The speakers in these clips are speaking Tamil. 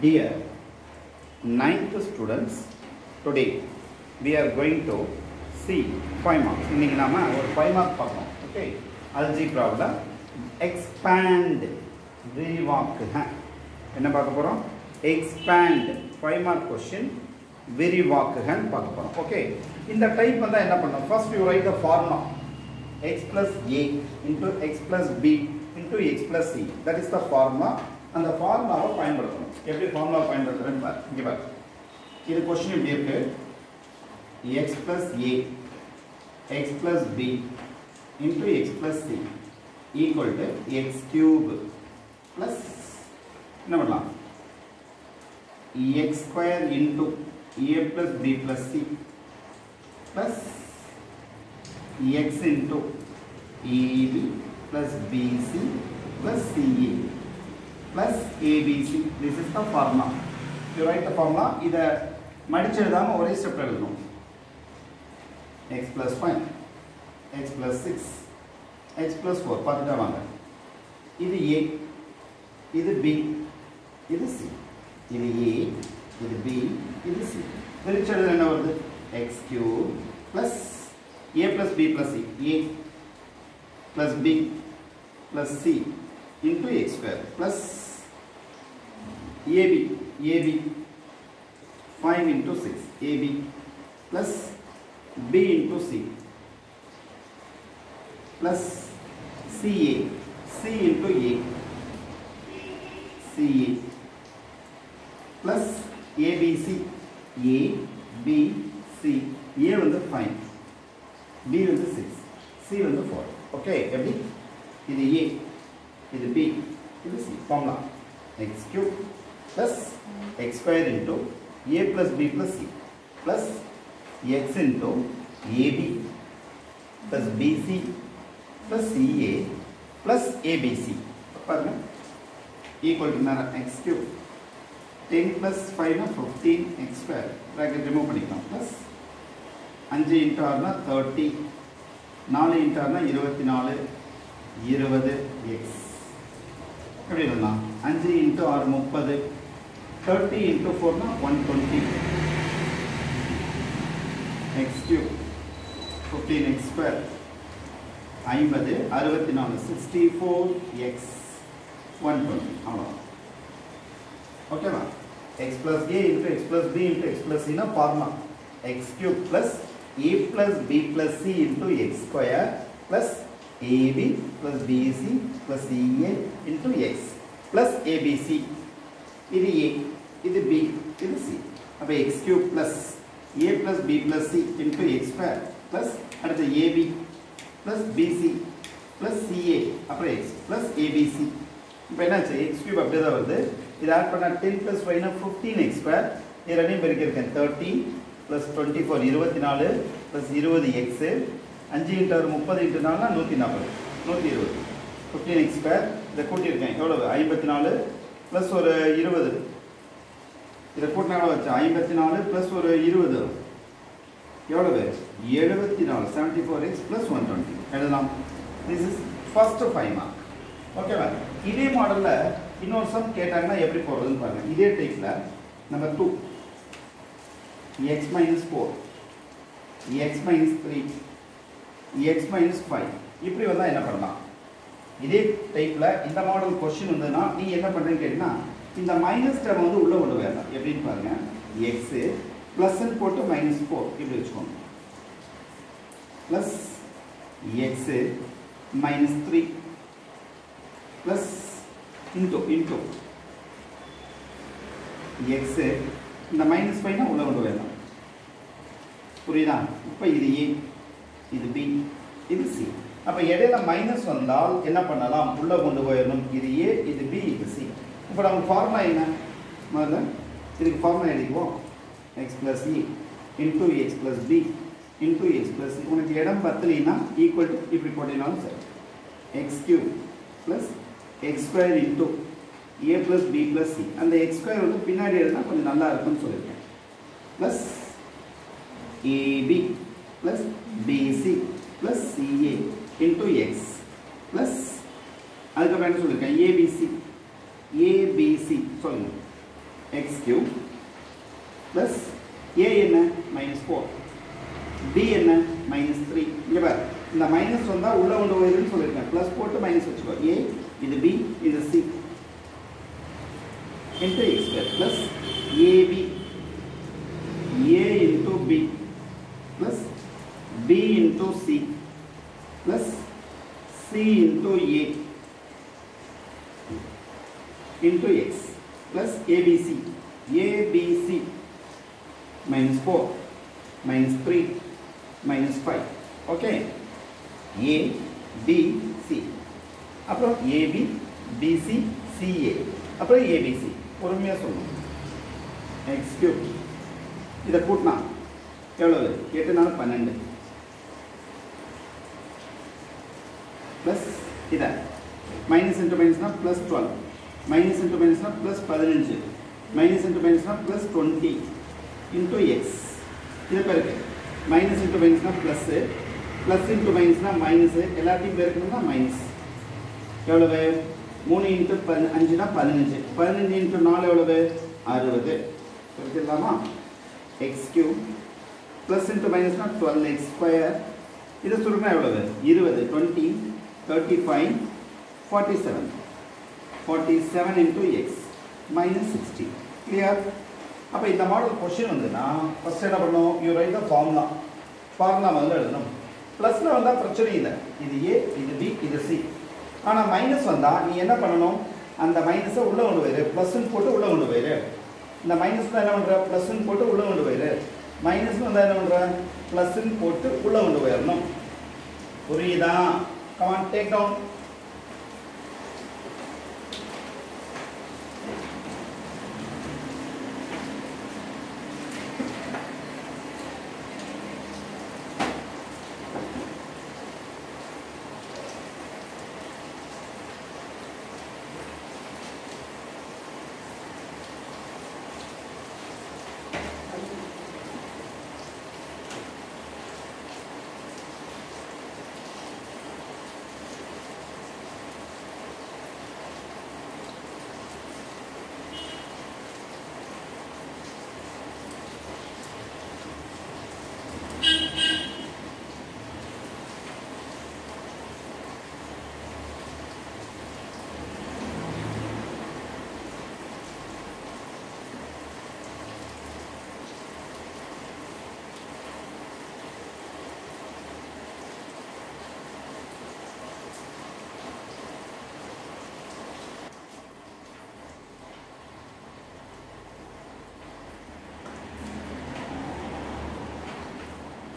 Dear 9th students, today we are going to see 5 marks. இன்னைக்கு நாம ஒரு 5 mark பார்ப்போம். Okay. Algebra-ல expand விரிவாக்குக. என்ன பார்க்க போறோம்? Expand 5 mark question விரிவாக்குகன்னு பார்க்க போறோம். Okay. இந்த டைப் வந்தா என்ன பண்ணணும்? First you write the formula. X plus A into X plus B into X plus C. That is the formula. அந்த ஃபார்முலாவை பயன்படுத்தணும். எப்படி ஃபார்முலாவை பயன்படுத்துறேன்னு பாரு. இங்க பாரு. இது क्वेश्चन இப்படி இருக்கு. X plus A X plus B into X plus C equal to X cube plus என்ன பண்ணலாம்? X square into A plus B plus C plus X into AB plus BC plus CA plus ABC. This is the formula. You write the formula. இதை மடிச்சு எழுதாம ஒரே ஸ்டெப் எழுதணும். X plus 5 X plus 6 X plus 4 பார்த்துட்டா வாங்க. இது A, இது B, இது C. இது A, இது B, இது C. பிரிச்சு எழுத என்ன வருது? X cube plus A plus B plus C. A plus B plus C into X square plus AB 5 into 6 AB plus B into C plus CA C into A CA plus ABC A B C. A வந்து 5, B வந்து 6, C வந்து 4. Okay, எப்படி? இது A, இது B, இது C. Formula X cube plus X square into A plus B plus C plus X into AB plus BC plus CA plus ABC பாருங்க equal to X cube 10 plus 5 na 15 X square bracket remove பண்ணிக்கலாம் plus 5 into 6 na 30 4 into 6 na 24 20 X எப்படி எழுதலாம்? 5 into 6 30 30 into 4 na 120 X cube 15 X square 50 64 64 X 120 அவ்வளவுதான். ஓகேவா? X plus A into X plus B into X plus C னா formula X cube plus A plus B plus C into X square plus AB plus BC plus CA into X plus ABC. இது A, இது B, இது C. அப்ப X cube plus A plus B plus C into X square plus அடுத்து AB plus BC plus CA அப்புறம் X plus ABC. இப்போ என்னாச்சு? X cube அப்படியே தான் வருது. இது ஆட் பண்ணா 10 plus 5 னா 15 X square. இது ரெண்டையும் பெருக்கிருக்கேன் 30 plus 24 24 plus 20 X 5 into 6 30 into 4 னா 140 120 15 X square. இதை கூட்டியிருக்கேன் எவ்வளவு? 54 plus ஒரு 20. இதை கூட்டினா வச்சு 54 plus ஒரு 20 எவ்வளவு? 74 74X plus 120 எழுதலாம். This is first 5 mark. ஓகேவா? இதே மாடல்ல இன்னொரு சம் கேட்டாங்கன்னா எப்படி போடுறதுன்னு பாருங்க. இதே டைப்ல number 2 x minus 4 x minus 3 x minus 5 இப்படி வந்தா என்ன பண்ணலாம்? இதே டைப்ல இந்த மாடல் क्वेश्चन வந்தனா நீ என்ன பண்றேன்னு கேட்டினா இந்த மைனஸ் டேர்ம் வந்து உள்ள கொண்டு வரலாம். எப்படின்னு பாருங்க. x பிளஸ் ன்னு போட்டு -4 இப்படி வெச்சுக்கோங்க. Plus x -3 plus into x இந்த -5 னா உள்ள கொண்டு வரலாம். புரியுதா? இப்போ இது A, இது B, இது C. அப்ப இடையில மைனஸ் வந்தால் என்ன பண்ணலாம்? உள்ள கொண்டு போயிரணும். இது A, இது B, இது C. இப்போ நம்ம ஃபார்முலா என்ன? முதல்ல இதுக்கு formula எழுதிக்குவோம். x plus E into x plus B into x plus C. உனக்கு இடம் பத்தலைனா ஈக்குவல் டு இப்படி போட்டீங்கனாலும் சரி. x cube plus x square into A plus B plus C. அந்த x square வந்து பின்னாடி எழுதினா கொஞ்சம் நல்லா இருக்கும்னு சொல்லிருக்கேன். plus AB plus BC plus CA into X plus அதுக்கப்புறம் என்ன சொல்லிருக்கேன்? ABC சொல்லுங்க. இந்த மைனஸ் வந்தால் உள்ளே கொண்டு போயிருன்னு சொல்லியிருக்கேன். ப்ளஸ் போட்டு மைனஸ் வச்சுக்கோ. ஏ இது பி இது C into x square plus AB A into B plus B into C plus C into A into x plus ABC ABC minus 4 minus 3 minus 5 okay A B C அப்புறம் AB BC CA அப்புறம் ABC பொறுமையா சொல்லணும் x cube இத கூட்டினா எவ்வளவு 8 4 12 பிளஸ் இத மைனஸ் இன்டு மைனஸ்னா பிளஸ் 12 மைனஸ் இன்டு மைனஸ்னா பிளஸ் 15 மைனஸ் இன்டு மைனஸ்னா பிளஸ் 20 into x இது பெருக்கு மைனஸ் இன்டு மைனஸ்னா ப்ளஸ் ப்ளஸ் இன்டு மைனஸ்னா மைனஸ் எல்லாத்தையும் பெருக்கணும்னா மைனஸ் எவ்வளவு 3 இன்டு 5னா 15 15 இன்டு 4 எவ்வளவு 60 பெருக்கலாமா x cube ப்ளஸ் இன்டு மைனஸ்னா 12x ஸ்கொயர் இது சுருக்கினா எவ்வளவு 20 20 35 47 into x minus 60 clear அப்போ இந்த மாடல் क्वेश्चन வந்துனா ஃபர்ஸ்ட் என்ன பண்ணனும் யூ ரைட் தி ஃபார்முலா முதல்ல எழுதணும் ப்ளஸ்ல வந்தா பிரச்சனை இல்ல இது a இது b இது c ஆனா மைனஸ் வந்தா நீ என்ன பண்ணனும் அந்த மைனஸை உள்ள கொண்டு போயிரு ப்ளஸ்ன்னு போட்டு உள்ள கொண்டு போயிரு இந்த மைனஸ்ல என்ன பண்ற ப்ளஸ்ன்னு போட்டு உள்ள கொண்டு போயிரு மைனஸ்ல வந்தா என்ன பண்ற ப்ளஸ்ன்னு போட்டு உள்ள கொண்டு போயிரணும் புரியுதா come on take down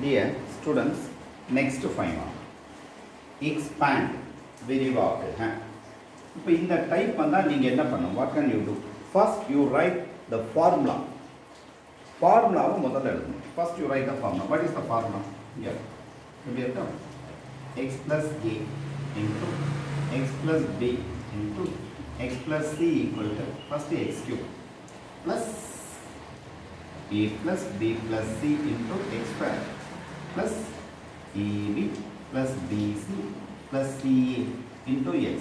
Dear students, next find expand விரிவாக்கு இப்போ இந்த டைப் வந்தால் நீங்கள் என்ன பண்ணணும் what can you do first you write the formula ஃபார்முலாவை முதல்ல எழுதணும் first you write the formula what is the formula here எப்படி இருக்கும் x plus a into x plus b into x plus c equal to first x cube plus a plus b plus c into x square plus ab plus bc plus ca into x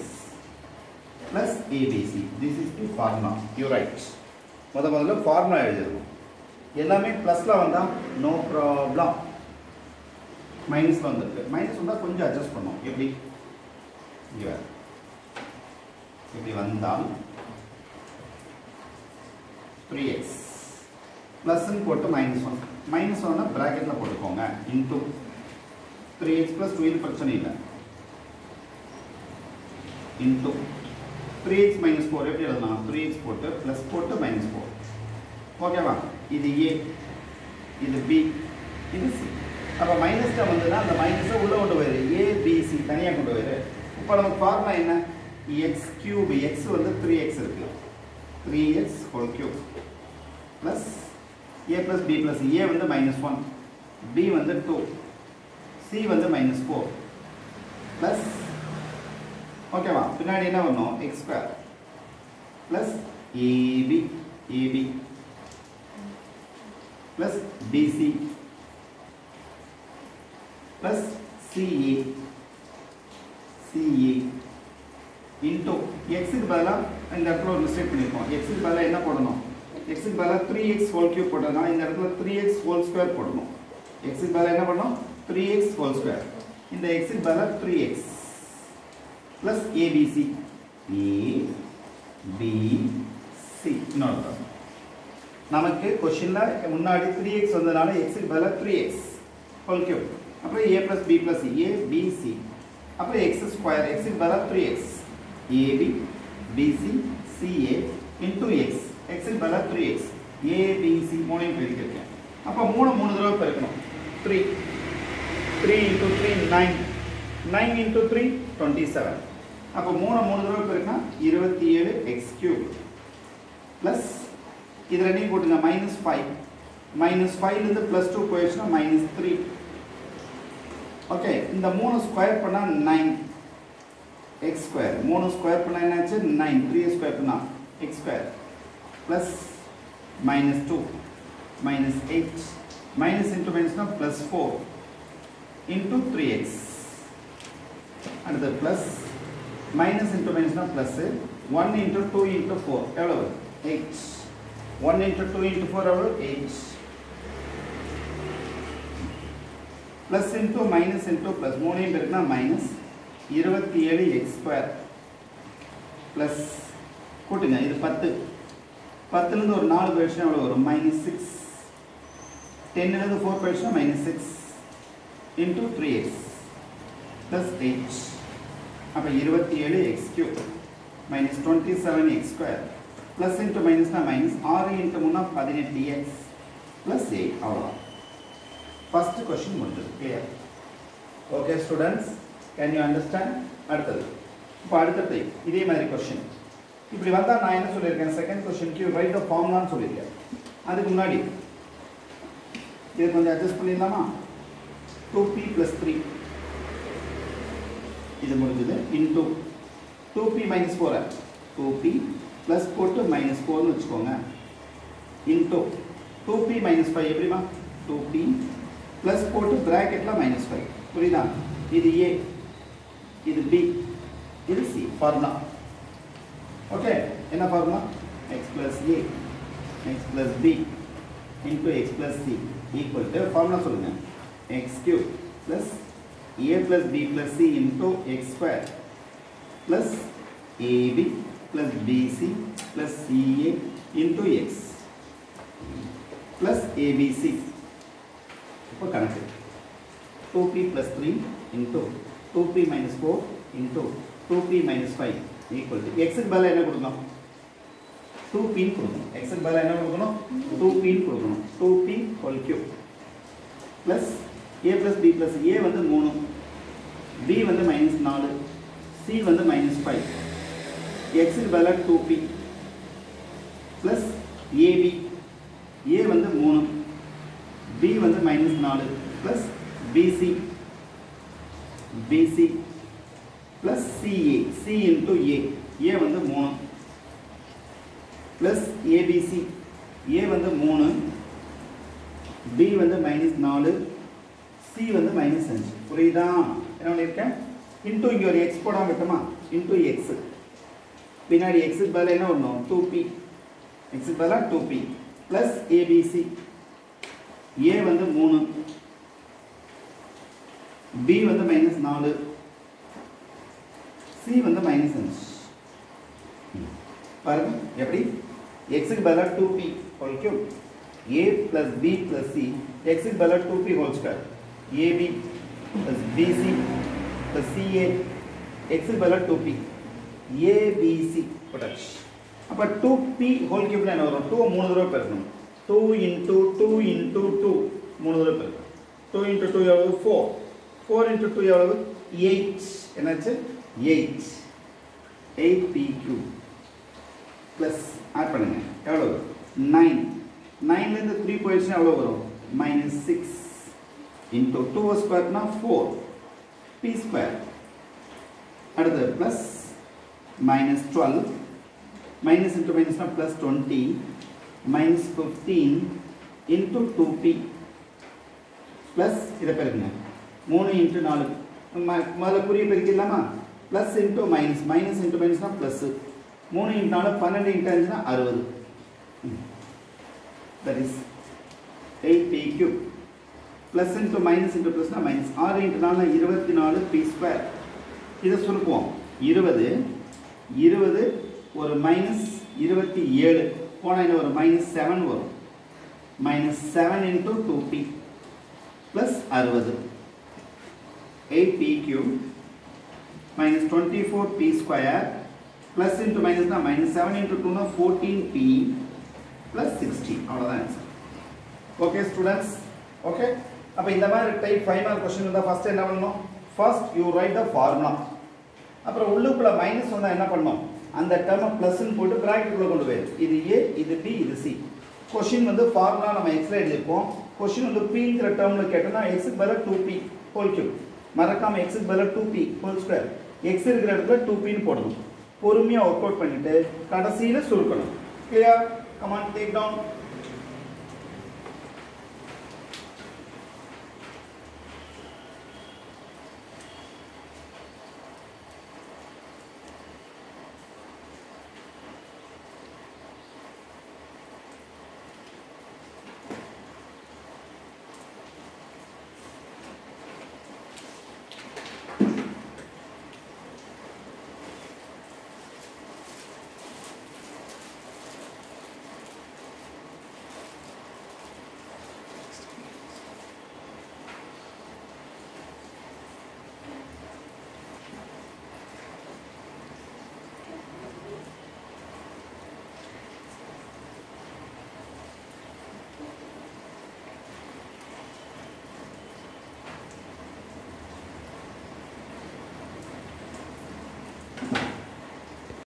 plus abc this is the formula you write முதல்ல formula எழுதணும் எல்லாமே பிளஸ்ல வந்தா no problem மைனஸ்ல வந்திருக்கு மைனஸ் வந்தா கொஞ்சம் அட்ஜஸ்ட் பண்ணனும் எப்படி இங்க இப்படி வந்தால் 3x plus ன்னு போட்டு minus 1 பிராக்கெட்ல போட்டுக்கோங்க into 3x plus 2 இது பிரச்சனை இல்ல into 3x minus 4 எப்படி எழுதலாம் 3x போட்டு plus போட்டு minus 4 ஓகேவா இது a இது b இது c அப்ப மைனஸ் டேர்ம் வந்ததுனா அந்த மைனஸை உள்ள கொண்டு போயிரு a b c தனியா கொண்டு போயிரு இப்போ நமக்கு ஃபார்முலா என்ன x cube x வந்து 3x இருக்கு 3x whole cube plus a plus b plus a வந்து -1 b வந்து 2 c வந்து -4 plus ஓகேவா பின்னாடி என்ன வரணும் x square plus ab plus bc plus ca into x க்கு பதிலா இந்த இடத்துல ஒரு மிஸ்டேக் பண்ணிருக்கோம் x க்கு பதிலா என்ன போடணும் x க்கு பதிலா 3x whole cube போட்டதனால இந்த இடத்துல 3x whole square போடணும் x க்கு பதிலா என்ன பண்ணனும் 3x whole square இந்த x க்கு பதிலா 3x plus abc a b c இன்னொரு நமக்கு क्वेश्चनல முன்னாடி 3x வந்ததனால x க்கு பதிலா 3x whole cube அப்புறம் a plus b plus c a b c அப்புறம் x ஸ்கொயர் x க்கு பதிலா 3x ab bc ca into x x க்கு பதிலா 3x a b c மூணையும் பெருக்கிருக்கேன் அப்ப 3 தடவை பெருக்கணும் 3 into 3 9 9 into 3 27 அப்ப 3 தடவை பெருக்கினா 27x³ plus இது ரெண்டையும் கூட்டுங்க -5 ல இருந்து +2 போயிடுச்சுனா -3 ஓகே இந்த 3 ஸ்கொயர் பண்ணா 9 x² 3 ஸ்கொயர் பண்ணா என்னாச்சு 9 3 ஸ்கொயர் பண்ணா x² plus -2 -8 minus into minus na +4 into 3x and the plus minus into minus na plus 1 into 2 into 4 எவ்வளவு 8 1 into 2 into 4 எவ்வளவு 8 plus into plus 3 பெருக்கினா minus 27x² plus கூட்டுங்க இது 10 10 ல இருந்து ஒரு 4 போயிடுச்சுனா எவ்வளவு வரும் -6 10 ல இருந்து 4 போயிடுச்சுனா -6 into 3x plus 8 அப்ப 27x³ minus 27x² plus into minus na minus 6 into 3 18x plus 8 அவ்வளவுதான் first question முடிஞ்சது clear okay students can you understand அடுத்தது இப்போ அடுத்தது இதே மாதிரி question இப்படி வந்தா நான் என்ன சொல்லிருக்கேன் செகண்ட் क्वेश्चन க்கு write the formula னு சொல்லிருக்கேன் அதுக்கு முன்னாடி இது கொஞ்சம் அட்ஜஸ்ட் பண்ணிடலாமா 2p plus 3 இது முடிஞ்சது into 2p minus 4 2p plus போட்டு minus 4 னு வெச்சுக்கோங்க into 2p minus 5 எப்படிமா 2p plus போட்டு பிராக்கெட்ல minus 5 புரியுதா இது a இது b இது c ஃபார்முலா ஓகே என்ன formula x plus a x plus b into x plus c equal to formula சொல்லுங்க x³ plus a plus b plus c into x square plus ab plus bc plus ca into x plus abc இப்போ கணக்கு 2p plus 3 into 2p minus 4 into 2p minus 5 equal to x க்கு பதிலா என்ன கொடுக்கணும் 2p கொடுக்கணும் x க்கு பதிலா என்ன கொடுக்கணும் 2p கொடுக்கணும் 2p whole cube plus a plus b plus a வந்து 3 b வந்து -4 c வந்து -5 x க்கு பதிலா 2p plus ab a வந்து 3 b வந்து -4 plus bc bc plus ca c into a வந்து 3 plus abc a வந்து 3 b வந்து -4 c வந்து -5 புரியுதா என்ன பண்ணிருக்கேன் into இங்க ஒரு x போடாம விட்டோமா into x பின்னாடி x க்கு பதிலா என்ன வரணும் 2p x க்கு பதிலா 2p plus abc a வந்து 3 b வந்து -4 c வந்து -5 பாருங்க எப்படி x க்கு பதிலா 2p whole cube a plus b plus c x க்கு பதிலா 2p whole square ab plus bc plus ca x க்கு பதிலா 2p abc போட்டாச்சு அப்ப 2p whole cube ல என்ன வரும் 2 மூணு தடவை பெருக்கணும் 2 into 2 into 2 மூணு தடவை பெருக்கணும் 2 into 2 எவ்வளவு 4 4 into 2 எவ்வளவு 8 என்னாச்சு 8 8p³ plus ஆட் பண்ணுங்க எவ்வளவு 9 9 ல இருந்து 3 போயிடுச்சுனா எவ்வளவு வரும் -6 into 2 square னா 4 p square அடுத்து plus -12 minus into minus னா plus 20 minus 15 into 2p plus இத பெருக்குங்க 3 into 4 முதல்ல குறியை பெருக்கிடலாமா plus into minus minus into minus னா plus 3 into 4 12 into 5 னா 60 that is 8p³ plus into minus na minus 6 into 4 24 p square இதை சுருக்குவோம் 20 ஒரு minus 27 போனா என்ன ஒரு minus 7 வரும் minus 7 into 2p plus 60 8p cube minus 24p square plus into minus na minus 7 into 2 na 14p plus 60 அவ்வளவுதான் ஆன்சர் ஓகே ஸ்டூடண்ட்ஸ் ஓகே அப்ப இந்த மாதிரி டைப் 5 மார்க் क्वेश्चन இருந்தா ஃபர்ஸ்ட் என்ன பண்ணனும் first you right the formula அப்புறம் உள்ளுக்குள்ள மைனஸ் வந்தா என்ன பண்ணனும் அந்த டேர்மை பிளஸ் னு போட்டு பிராக்கெட் குள்ள கொண்டு போய் இது a இது b இது c क्वेश्चन வந்து ஃபார்முலா நம்ம x ல எழுதிருப்போம் क्वेश्चन வந்து p ங்கற டேர்ம்ல கேட்டனா x க்கு பதிலா 2p ஹோல் கியூப் மறக்காம x க்கு பதிலா 2p ஹோல் ஸ்கொயர் x இருக்கிற இடத்துல 2p னு போடணும் பொறுமையா வொர்க் அவுட் பண்ணிட்டு கடைசில சுருக்கணும் clear come on take down